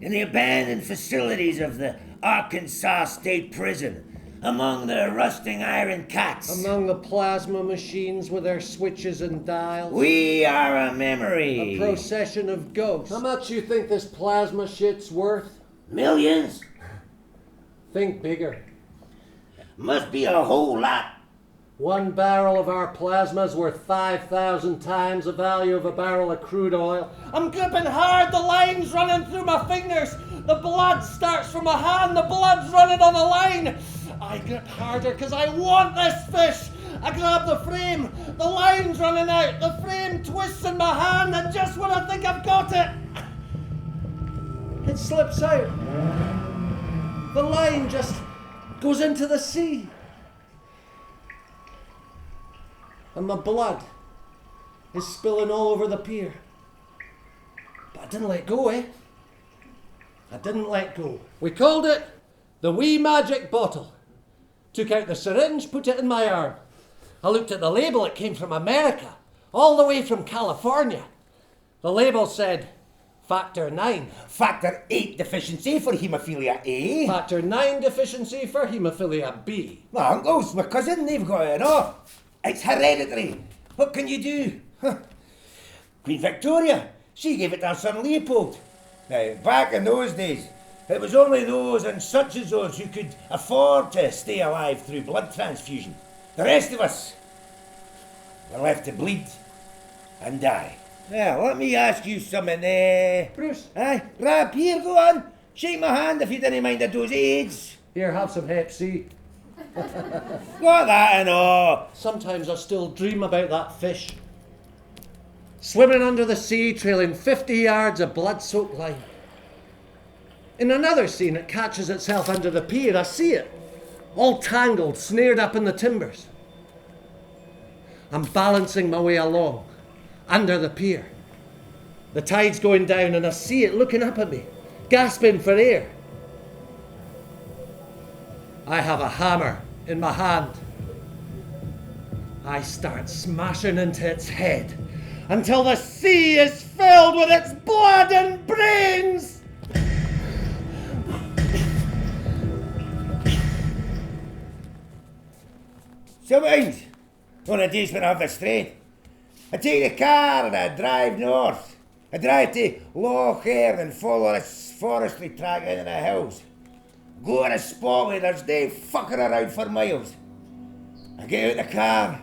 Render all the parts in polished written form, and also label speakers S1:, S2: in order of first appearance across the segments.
S1: in the abandoned facilities of the Arkansas State Prison, among the rusting iron cats.
S2: Among the plasma machines with their switches and dials.
S1: We are a memory.
S2: A procession of ghosts.
S3: How much you think this plasma shit's worth?
S1: Millions?
S2: Think bigger.
S1: Must be a whole lot.
S2: 1 barrel of our plasma's worth 5,000 times the value of a barrel of crude oil.
S4: I'm gripping hard, the line's running through my fingers. The blood starts from my hand, the blood's running on the line. I grip harder because I want this fish. I grab the frame, the line's running out, the frame twists in my hand, and just when I think I've got it, it slips out. The line just goes into the sea. And my blood is spilling all over the pier. But I didn't let go, eh? I didn't let go.
S2: We called it the Wee Magic Bottle. Took out the syringe, put it in my arm. I looked at the label, it came from America, all the way from California. The label said, Factor 9.
S1: Factor 8 deficiency for haemophilia A.
S2: Factor 9 deficiency for haemophilia B.
S1: My uncles, my cousin, they've got it all. It's hereditary. What can you do? Queen Victoria, she gave it to her son Leopold. Now, back in those days, it was only those and such as those who could afford to stay alive through blood transfusion. The rest of us were left to bleed and die. Now, let me ask you something,
S2: Bruce.
S1: Aye, Rab, here, go on. Shake my hand if you didn't mind a dose of AIDS.
S2: Here, have some Hep C.
S1: Got that and all.
S2: Sometimes I still dream about that fish. Swimming under the sea, trailing 50 yards of blood-soaked line. In another scene, it catches itself under the pier. I see it, all tangled, snared up in the timbers. I'm balancing my way along, under the pier. The tide's going down and I see it looking up at me, gasping for air. I have a hammer in my hand. I start smashing into its head until the sea is filled with its blood and brains.
S1: Sometimes, on the days when I have a strain, I take the car and I drive north. I drive to Loch Earn and follow this forestry track into the hills. Go to a spot where there's no fucking around for miles. I get out the car.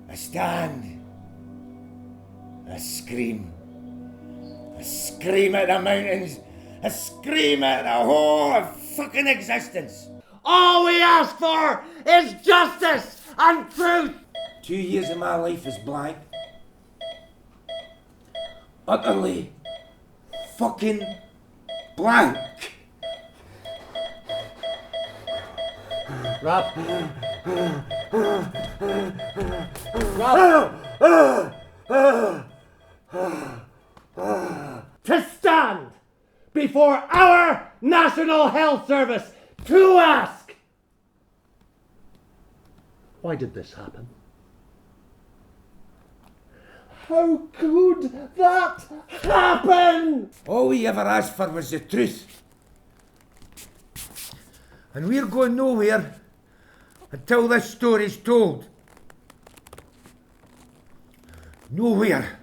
S1: I stand. I scream. I scream at the mountains. I scream at the whole of fucking existence.
S4: All we ask for is justice and truth.
S1: 2 years of my life is blank. Utterly fucking blank.
S2: Rab. Rab. To stand before our National Health Service to ask, why did this happen? How could that happen?
S1: All we ever asked for was the truth. And we're going nowhere until this story's told. Nowhere.